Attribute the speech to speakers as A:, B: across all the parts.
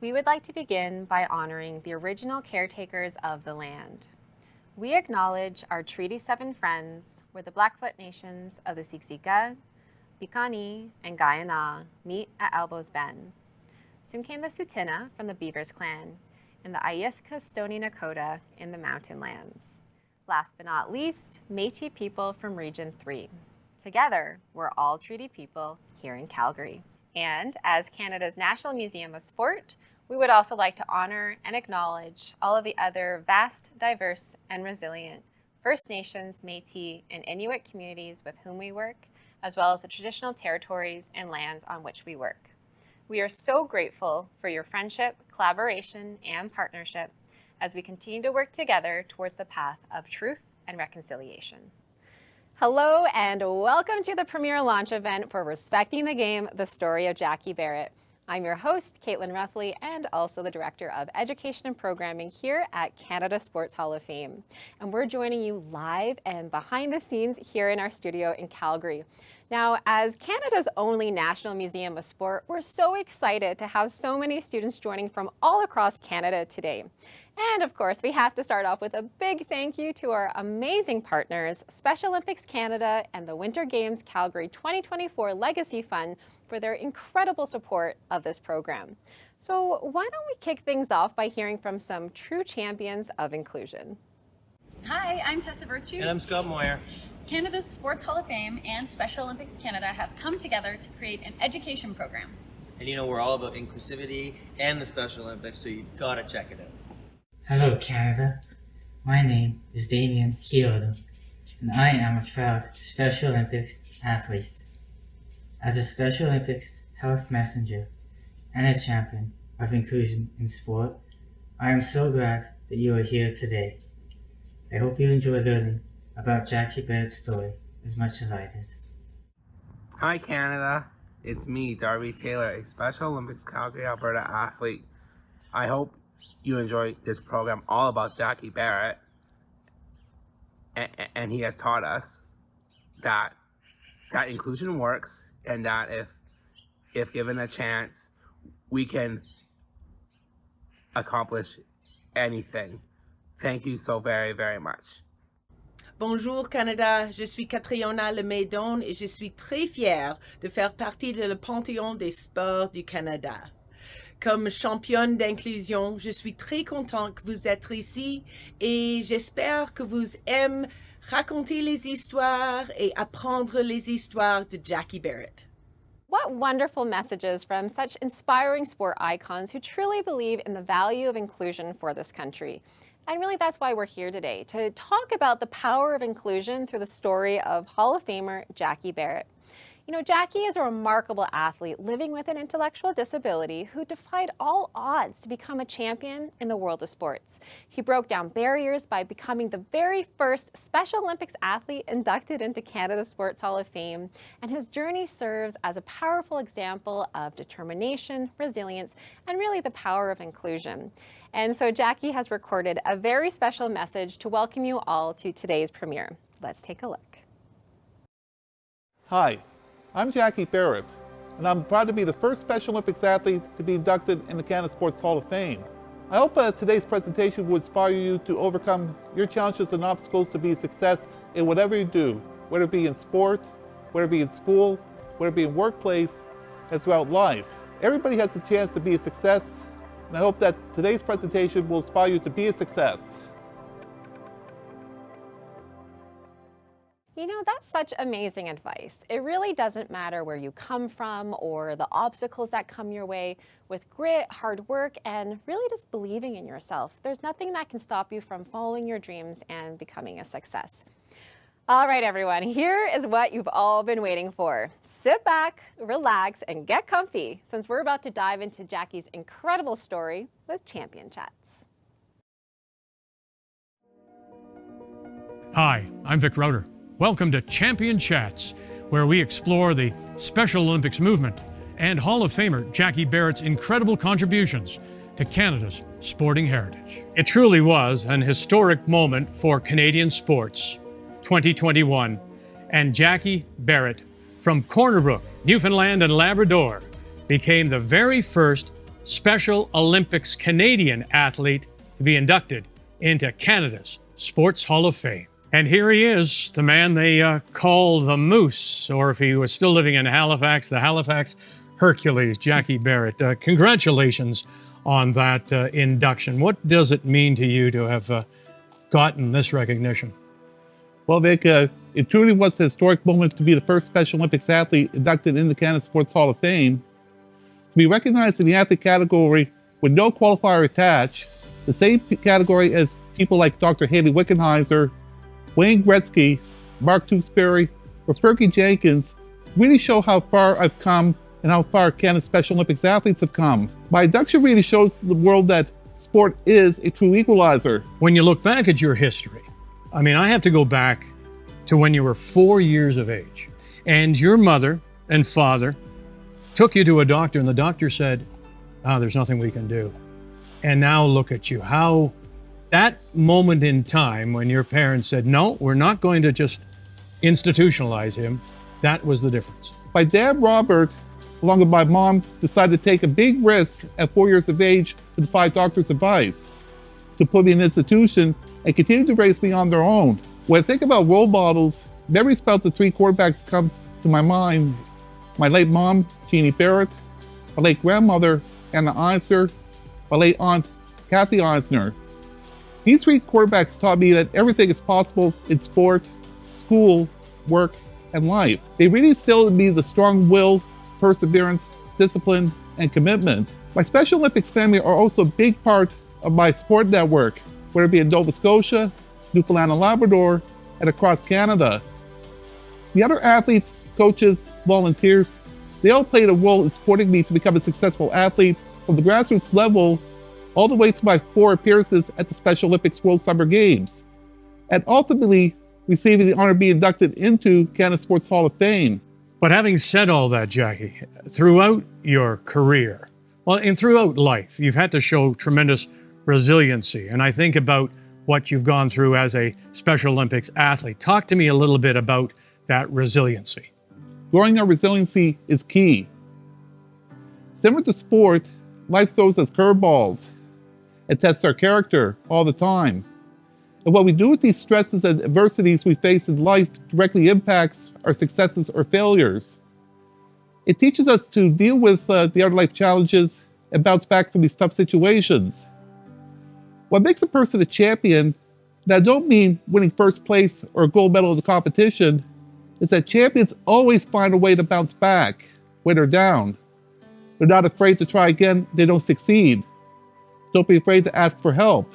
A: we would like to begin by honoring the original caretakers of the land. We acknowledge our Treaty 7 friends, where the Blackfoot nations of the Siksika, Piikani, and Guyana meet at Elbows Bend. Soon came the Tsuut'ina from the Beavers Clan, and the Ayithka Stony Nakota in the Mountain Lands. Last but not least, Métis people from Region 3. Together, we're all treaty people here in Calgary. And as Canada's National Museum of Sport, we would also like to honor and acknowledge all of the other vast, diverse, and resilient First Nations, Métis, and Inuit communities with whom we work, as well as the traditional territories and lands on which we work. We are so grateful for your friendship, collaboration, and partnership as we continue to work together towards the path of truth and reconciliation. Hello and welcome to the premiere launch event for Respecting the Game, the Story of Jackie Barrett. I'm your host, Caitlin Ruffley, and also the Director of Education and Programming here at Canada Sports Hall of Fame. And we're joining you live and behind the scenes here in our studio in Calgary. Now, as Canada's only National Museum of Sport, we're so excited to have so many students joining from all across Canada today. And of course, we have to start off with a big thank you to our amazing partners, Special Olympics Canada and the Winter Games Calgary 2024 Legacy Fund, for their incredible support of this program. So why don't we kick things off by hearing from some true champions of inclusion.
B: Hi, I'm Tessa Virtue.
C: And I'm Scott Moyer.
B: Canada's Sports Hall of Fame and Special Olympics Canada have come together to create an education program.
C: And you know, we're all about inclusivity and the Special Olympics, so you've got to check it out.
D: Hello Canada, my name is Damien Kyoto, and I am a proud Special Olympics athlete. As a Special Olympics health messenger and a champion of inclusion in sport, I am so glad that you are here today. I hope you enjoy learning about Jackie Barrett's story as much as I did.
E: Hi Canada, it's me, Darby Taylor, a Special Olympics Calgary, Alberta athlete. I hope you enjoy this program all about Jackie Barrett, and he has taught us that inclusion works, and that if given a chance, we can accomplish anything. Thank you so very, very much.
F: Bonjour Canada, je suis Catriona Lemaidan et je suis très fière de faire partie de le Panthéon des sports du Canada. Comme championne d'inclusion, je suis très contente que vous êtes ici et j'espère que vous aimez raconter les histoires et apprendre les histoires de Jackie Barrett.
A: What wonderful messages from such inspiring sport icons who truly believe in the value of inclusion for this country. And really, that's why we're here today, to talk about the power of inclusion through the story of Hall of Famer Jackie Barrett. You know, Jackie is a remarkable athlete living with an intellectual disability who defied all odds to become a champion in the world of sports. He broke down barriers by becoming the very first Special Olympics athlete inducted into Canada's Sports Hall of Fame, and his journey serves as a powerful example of determination, resilience, and really the power of inclusion. And so Jackie has recorded a very special message to welcome you all to today's premiere. Let's take a look.
G: Hi, I'm Jackie Barrett, and I'm proud to be the first Special Olympics athlete to be inducted in the Canada Sports Hall of Fame. I hope today's presentation will inspire you to overcome your challenges and obstacles to be a success in whatever you do, whether it be in sport, whether it be in school, whether it be in workplace, and throughout life. Everybody has a chance to be a success, and I hope that today's presentation will inspire you to be a success.
A: You know, that's such amazing advice. It really doesn't matter where you come from or the obstacles that come your way. With grit, hard work, and really just believing in yourself, there's nothing that can stop you from following your dreams and becoming a success. All right, everyone, here is what you've all been waiting for. Sit back, relax, and get comfy, since we're about to dive into Jackie's incredible story with Champion Chats.
H: Hi, I'm Vic Rauter. Welcome to Champion Chats, where we explore the Special Olympics movement and Hall of Famer Jackie Barrett's incredible contributions to Canada's sporting heritage. It truly was an historic moment for Canadian sports, 2021, and Jackie Barrett from Corner Brook, Newfoundland and Labrador, became the very first Special Olympics Canadian athlete to be inducted into Canada's Sports Hall of Fame. And here he is, the man they call the Moose, or if he was still living in Halifax, the Halifax Hercules, Jackie Barrett. Congratulations on that induction. What does it mean to you to have gotten this recognition?
G: Well, Vic, it truly was a historic moment to be the first Special Olympics athlete inducted into the Canada Sports Hall of Fame. To be recognized in the athlete category with no qualifier attached, the same category as people like Dr. Haley Wickenheiser, Wayne Gretzky, Mark Tewksbury, or Fergie Jenkins, really show how far I've come and how far Canada's Special Olympics athletes have come. My induction really shows the world that sport is a true equalizer.
H: When you look back at your history, I mean, I have to go back to when you were 4 years of age, and your mother and father took you to a doctor, and the doctor said, there's nothing we can do. And now look at you. How that moment in time when your parents said, no, we're not going to just institutionalize him, that was the difference.
G: My dad, Robert, along with my mom, decided to take a big risk at 4 years of age to defy doctor's advice, to put me in an institution and continue to raise me on their own. When I think about role models, memories about the three quarterbacks come to my mind. My late mom, Jeannie Barrett, my late grandmother, Anna Eisner, my late aunt, Kathy Eisner. These three quarterbacks taught me that everything is possible in sport, school, work, and life. They really instilled in me the strong will, perseverance, discipline, and commitment. My Special Olympics family are also a big part of my support network, whether it be in Nova Scotia, Newfoundland and Labrador, and across Canada. The other athletes, coaches, volunteers, they all played a role in supporting me to become a successful athlete from the grassroots level all the way to my 4 appearances at the Special Olympics World Summer Games, and ultimately receiving the honor of being inducted into Canada Sports Hall of Fame.
H: But having said all that, Jackie, throughout your career, well, and throughout life, you've had to show tremendous resiliency. And I think about what you've gone through as a Special Olympics athlete. Talk to me a little bit about that resiliency.
G: Growing our resiliency is key. Similar to sport, life throws us curveballs. It tests our character all the time. And what we do with these stresses and adversities we face in life directly impacts our successes or failures. It teaches us to deal with the other life challenges and bounce back from these tough situations. What makes a person a champion, and I don't mean winning first place or a gold medal in the competition, is that champions always find a way to bounce back when they're down. They're not afraid to try again if they don't succeed. Don't be afraid to ask for help.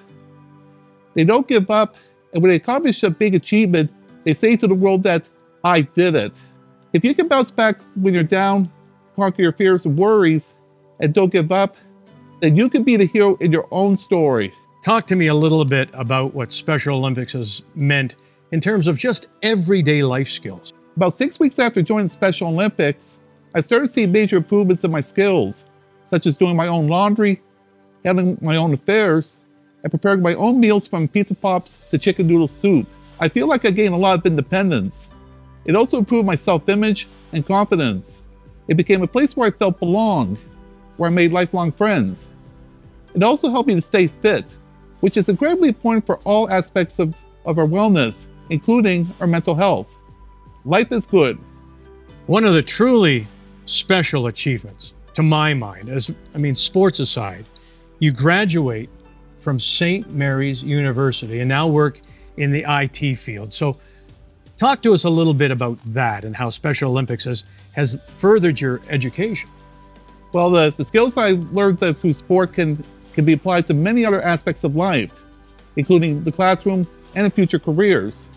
G: They don't give up, and when they accomplish a big achievement, they say to the world that, I did it. If you can bounce back when you're down, conquer your fears and worries, and don't give up, then you can be the hero in your own story.
H: Talk to me a little bit about what Special Olympics has meant in terms of just everyday life skills.
G: About 6 weeks after joining the Special Olympics, I started seeing major improvements in my skills, such as doing my own laundry, handling my own affairs, and preparing my own meals from pizza pops to chicken noodle soup. I feel like I gained a lot of independence. It also improved my self-image and confidence. It became a place where I felt belong, where I made lifelong friends. It also helped me to stay fit, which is incredibly important for all aspects of our wellness, including our mental health. Life is good.
H: One of the truly special achievements, to my mind, sports aside, you graduate from St. Mary's University and now work in the IT field. So talk to us a little bit about that and how Special Olympics has furthered your education.
G: Well, the skills I learned through sport can be applied to many other aspects of life, including the classroom and in future careers.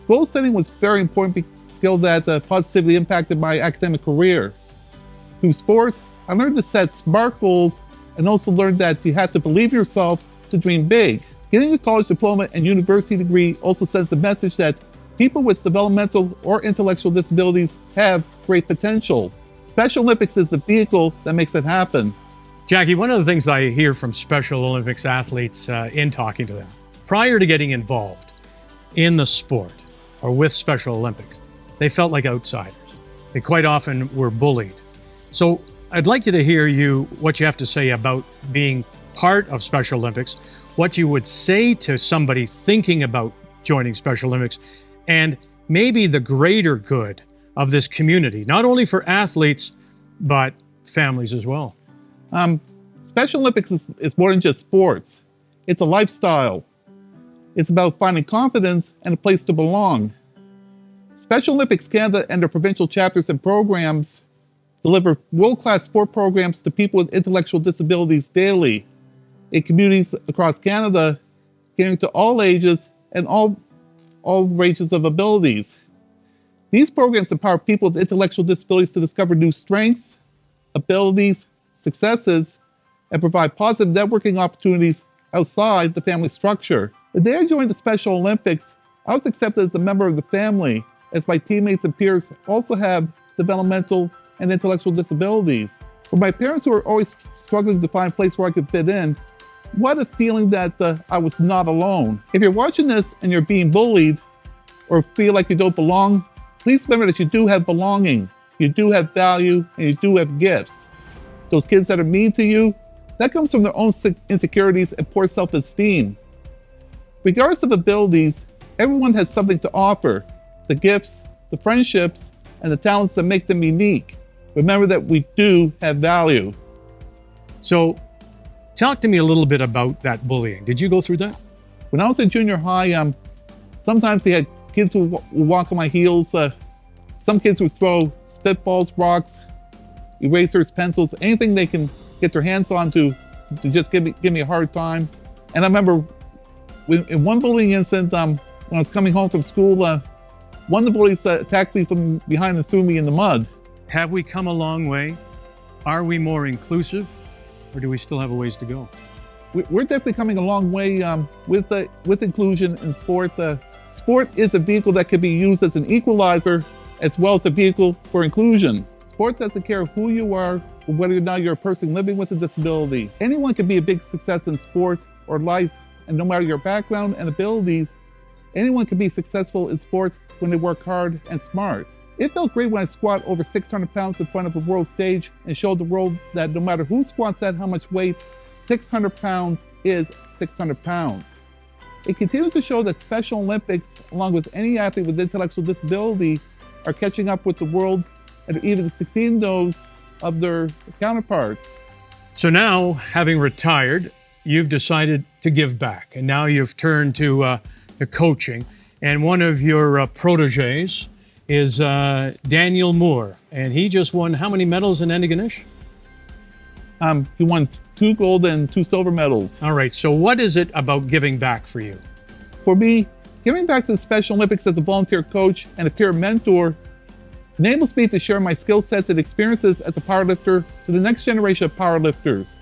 G: Goal setting was a very important skill that positively impacted my academic career. Through sport, I learned to set smart goals and also learned that you have to believe in yourself to dream big. Getting a college diploma and university degree also sends the message that people with developmental or intellectual disabilities have great potential. Special Olympics is the vehicle that makes it happen.
H: Jackie, one of the things I hear from Special Olympics athletes in talking to them, prior to getting involved in the sport or with Special Olympics, they felt like outsiders. They quite often were bullied. So I'd like you to hear what you have to say about being part of Special Olympics, what you would say to somebody thinking about joining Special Olympics, and maybe the greater good of this community, not only for athletes, but families as well.
G: Special Olympics is more than just sports. It's a lifestyle. It's about finding confidence and a place to belong. Special Olympics Canada and their provincial chapters and programs deliver world-class sport programs to people with intellectual disabilities daily in communities across Canada, catering to all ages and all ranges of abilities. These programs empower people with intellectual disabilities to discover new strengths, abilities, successes, and provide positive networking opportunities outside the family structure. The day I joined the Special Olympics, I was accepted as a member of the family, as my teammates and peers also have developmental and intellectual disabilities. For my parents who were always struggling to find a place where I could fit in, what a feeling that I was not alone. If you're watching this and you're being bullied or feel like you don't belong, please remember that you do have belonging, you do have value, and you do have gifts. Those kids that are mean to you, that comes from their own insecurities and poor self-esteem. Regardless of abilities, everyone has something to offer. The gifts, the friendships, and the talents that make them unique. Remember that we do have value.
H: So, talk to me a little bit about that bullying. Did you go through that?
G: When I was in junior high, sometimes they had kids who would walk on my heels. Some kids would throw spitballs, rocks, erasers, pencils, anything they can get their hands on to just give me a hard time. And I remember in one bullying incident, when I was coming home from school, one of the bullies attacked me from behind and threw me in the mud.
H: Have we come a long way? Are we more inclusive, or do we still have a ways to go?
G: We're definitely coming a long way with inclusion in sport. Sport is a vehicle that can be used as an equalizer as well as a vehicle for inclusion. Sport doesn't care who you are, or whether or not you're a person living with a disability. Anyone can be a big success in sport or life, and no matter your background and abilities, anyone can be successful in sport when they work hard and smart. It felt great when I squat over 600 pounds in front of a world stage and showed the world that no matter who squats that how much weight, 600 pounds is 600 pounds. It continues to show that Special Olympics, along with any athlete with intellectual disability, are catching up with the world and even exceeding those of their counterparts.
H: So now, having retired, you've decided to give back, and now you've turned to coaching. And one of your proteges is Daniel Moore, and he just won how many medals in Antigonish?
G: He won 2 gold and 2 silver medals.
H: All right, so what is it about giving back for you?
G: For me, giving back to the Special Olympics as a volunteer coach and a peer mentor enables me to share my skill sets and experiences as a powerlifter to the next generation of powerlifters.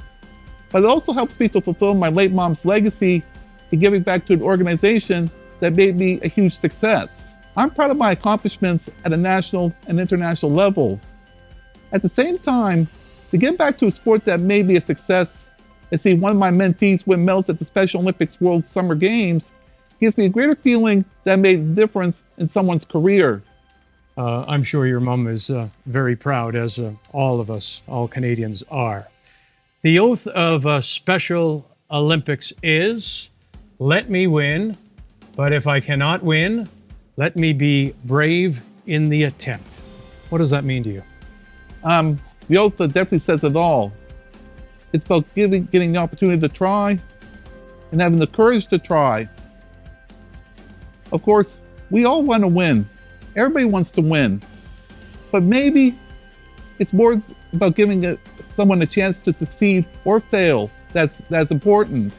G: But it also helps me to fulfill my late mom's legacy in giving back to an organization that made me a huge success. I'm proud of my accomplishments at a national and international level. At the same time, to give back to a sport that made me a success and see one of my mentees win medals at the Special Olympics World Summer Games gives me a greater feeling that I made a difference in someone's career.
H: I'm sure your mom is very proud, as all of us, all Canadians are. The oath of Special Olympics is, let me win, but if I cannot win, let me be brave in the attempt. What does that mean to you?
G: The oath definitely says it all. It's about getting the opportunity to try and having the courage to try. Of course, we all want to win. Everybody wants to win. But maybe it's more about giving someone a chance to succeed or fail that's important.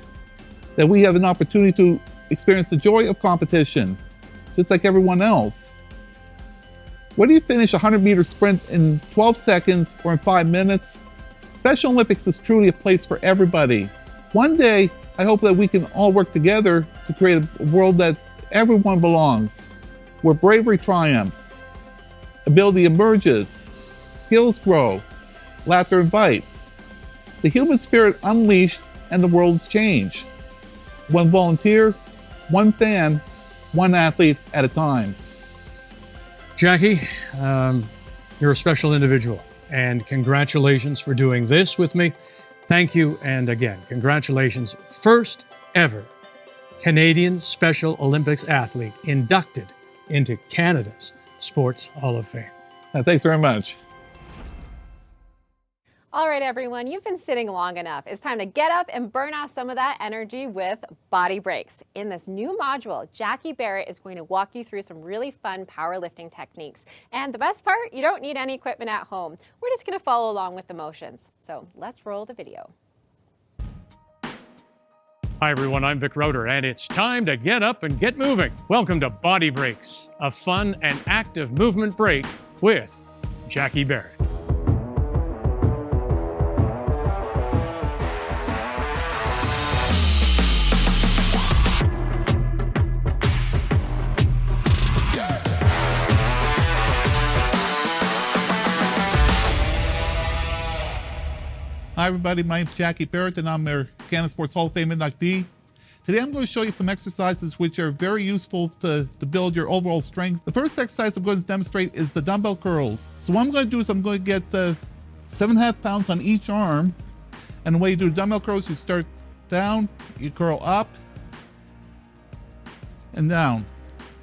G: That we have an opportunity to experience the joy of competition, just like everyone else. Whether you finish a 100-meter sprint in 12 seconds or in 5 minutes, Special Olympics is truly a place for everybody. One day, I hope that we can all work together to create a world that everyone belongs, where bravery triumphs, ability emerges, skills grow, laughter invites, the human spirit unleashed, and the world's changed. One volunteer, one fan, one athlete at a time.
H: Jackie, you're a special individual. And congratulations for doing this with me. Thank you, and again, congratulations. First ever Canadian Special Olympics athlete inducted into Canada's Sports Hall of Fame.
G: Thanks very much.
A: All right, everyone, you've been sitting long enough. It's time to get up and burn off some of that energy with body breaks. In this new module, Jackie Barrett is going to walk you through some really fun powerlifting techniques. And the best part, you don't need any equipment at home. We're just going to follow along with the motions. So let's roll the video.
H: Hi, everyone. I'm Vic Roeder, and it's time to get up and get moving. Welcome to Body Breaks, a fun and active movement break with Jackie Barrett.
G: Hi everybody, my name's Jackie Barrett and I'm your Canada Sports Hall of Fame inductee. Today I'm going to show you some exercises which are very useful to build your overall strength. The first exercise I'm going to demonstrate is the dumbbell curls. So what I'm going to do is I'm going to get 7.5 pounds on each arm. And the way you do dumbbell curls, you start down, you curl up, and down.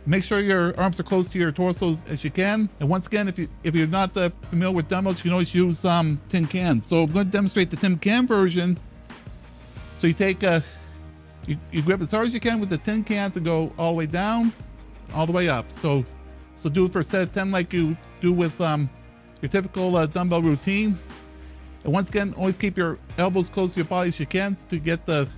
G: Make sure your arms are close to your torso as you can. And once again, if you're not familiar with dumbbells, you can always use tin cans. So I'm going to demonstrate the tin can version. So you take you grip as hard as you can with the tin cans and go all the way down, all the way up. So do it for a set of 10 like you do with your typical dumbbell routine. And once again, always keep your elbows close to your body as you can to get the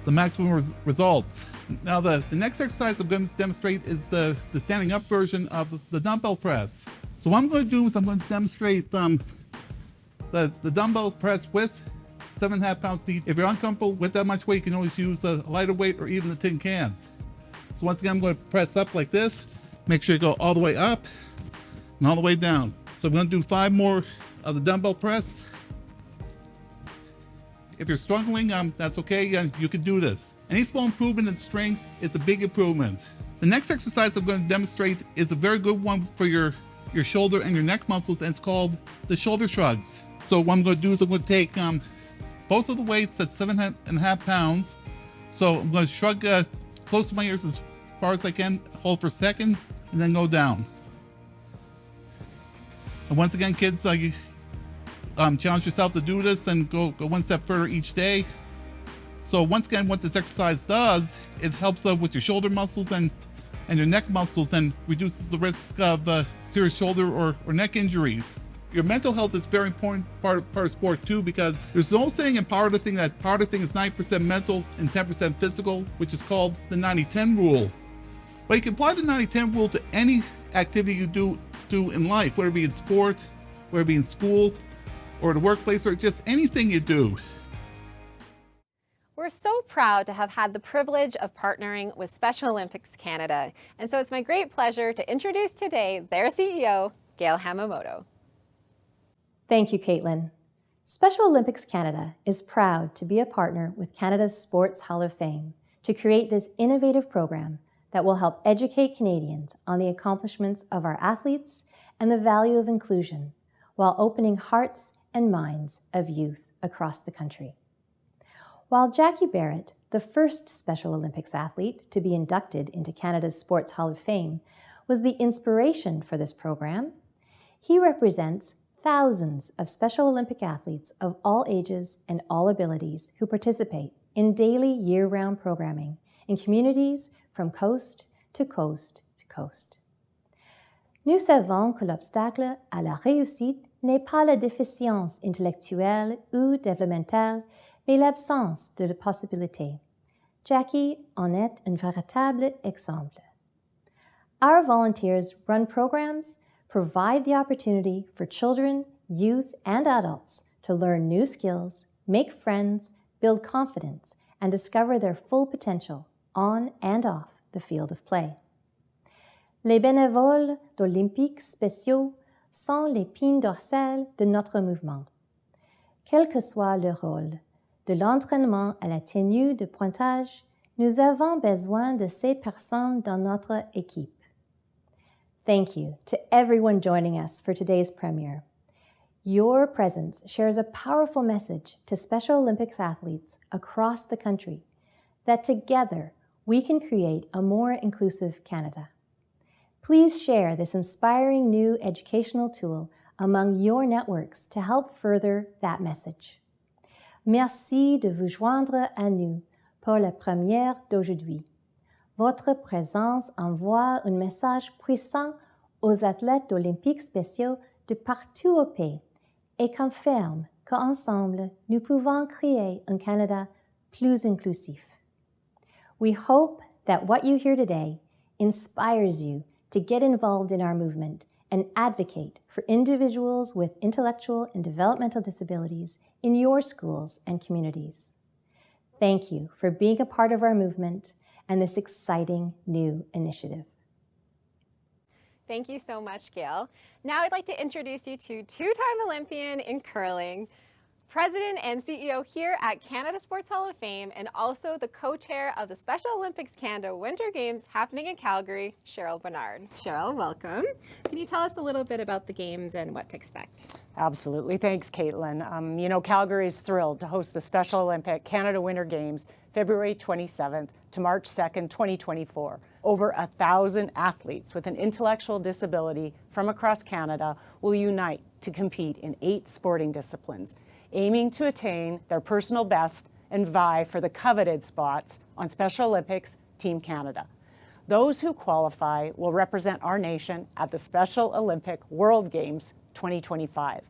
G: maximum results. Now the next exercise I'm going to demonstrate is the standing up version of the dumbbell press. So what I'm going to do is I'm going to demonstrate the dumbbell press with 7.5 pounds each. If you're uncomfortable with that much weight, you can always use a lighter weight or even the tin cans. So once again, I'm going to press up like this. Make sure you go all the way up and all the way down. So I'm going to do 5 more of the dumbbell press. If you're struggling, that's okay, you can do this. Any small improvement in strength is a big improvement. The next exercise I'm going to demonstrate is a very good one for your shoulder and your neck muscles, and it's called the shoulder shrugs. So what I'm going to do is I'm going to take both of the weights at 7.5 pounds. So I'm going to shrug close to my ears as far as I can, hold for a second, and then go down. And once again, kids, challenge yourself to do this and go one step further each day. So once again, what this exercise does, it helps with your shoulder muscles and your neck muscles and reduces the risk of serious shoulder or neck injuries. Your mental health is very important part of sport too, because there's an old saying in powerlifting that powerlifting is 9% mental and 10% physical, which is called the 90-10 rule. But you can apply the 90-10 rule to any activity you do in life, whether it be in sport, whether it be in school, or the workplace, or just anything you do.
A: We're so proud to have had the privilege of partnering with Special Olympics Canada. And so it's my great pleasure to introduce today their CEO, Gail Hamamoto.
I: Thank you, Caitlin. Special Olympics Canada is proud to be a partner with Canada's Sports Hall of Fame to create this innovative program that will help educate Canadians on the accomplishments of our athletes and the value of inclusion, while opening hearts and minds of youth across the country. While Jackie Barrett, the first Special Olympics athlete to be inducted into Canada's Sports Hall of Fame, was the inspiration for this program, he represents thousands of Special Olympic athletes of all ages and all abilities who participate in daily year-round programming in communities from coast to coast to coast. Nous savons que l'obstacle à la réussite n'est pas la déficience intellectuelle ou développementale, mais l'absence de possibilités. Jackie en est un véritable exemple. Our volunteers run programs, provide the opportunity for children, youth, and adults to learn new skills, make friends, build confidence, and discover their full potential on and off the field of play. Les bénévoles d'Olympiques spéciaux sont l'épine dorsale de notre mouvement. Quel que soit le rôle, de l'entraînement à la tenue de pointage, nous avons besoin de ces personnes dans notre équipe. Thank you to everyone joining us for today's premiere. Your presence shares a powerful message to Special Olympics athletes across the country that together we can create a more inclusive Canada. Please share this inspiring new educational tool among your networks to help further that message. Merci de vous joindre à nous pour la première d'aujourd'hui. Votre présence envoie un message puissant aux athlètes olympiques spéciaux de partout au pays et confirme qu'ensemble, nous pouvons créer un Canada plus inclusif. We hope that what you hear today inspires you to get involved in our movement and advocate for individuals with intellectual and developmental disabilities in your schools and communities. Thank you for being a part of our movement and this exciting new initiative.
A: Thank you so much, Gail. Now I'd like to introduce you to two-time Olympian in curling, President and CEO here at Canada Sports Hall of Fame, and also the co-chair of the Special Olympics Canada Winter Games happening in Calgary, Cheryl Bernard. Cheryl, welcome. Can you tell us a little bit about the games and what to expect?
J: Absolutely. Thanks, Caitlin. You know, Calgary is thrilled to host the Special Olympic Canada Winter Games February 27th to March 2nd, 2024. Over 1,000 athletes with an intellectual disability from across Canada will unite to compete in 8 sporting disciplines, aiming to attain their personal best and vie for the coveted spots on Special Olympics Team Canada. Those who qualify will represent our nation at the Special Olympic World Games 2025.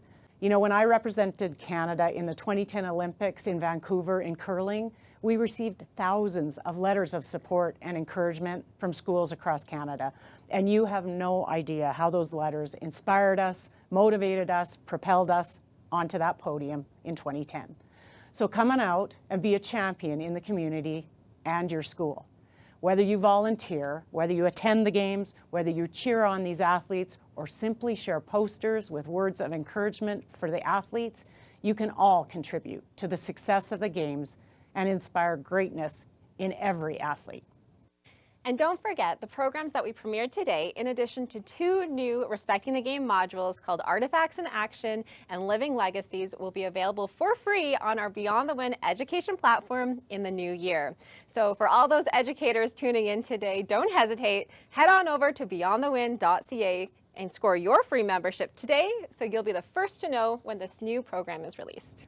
J: You know, when I represented Canada in the 2010 Olympics in Vancouver in curling, we received thousands of letters of support and encouragement from schools across Canada. And you have no idea how those letters inspired us, motivated us, propelled us onto that podium in 2010. So come on out and be a champion in the community and your school. Whether you volunteer, whether you attend the games, whether you cheer on these athletes, or simply share posters with words of encouragement for the athletes, you can all contribute to the success of the games and inspire greatness in every athlete.
A: And don't forget the programs that we premiered today, in addition to 2 new Respecting the Game modules called Artifacts in Action and Living Legacies, will be available for free on our Beyond the Win education platform in the new year. So for all those educators tuning in today, don't hesitate. Head on over to beyondthewin.ca and score your free membership today so you'll be the first to know when this new program is released.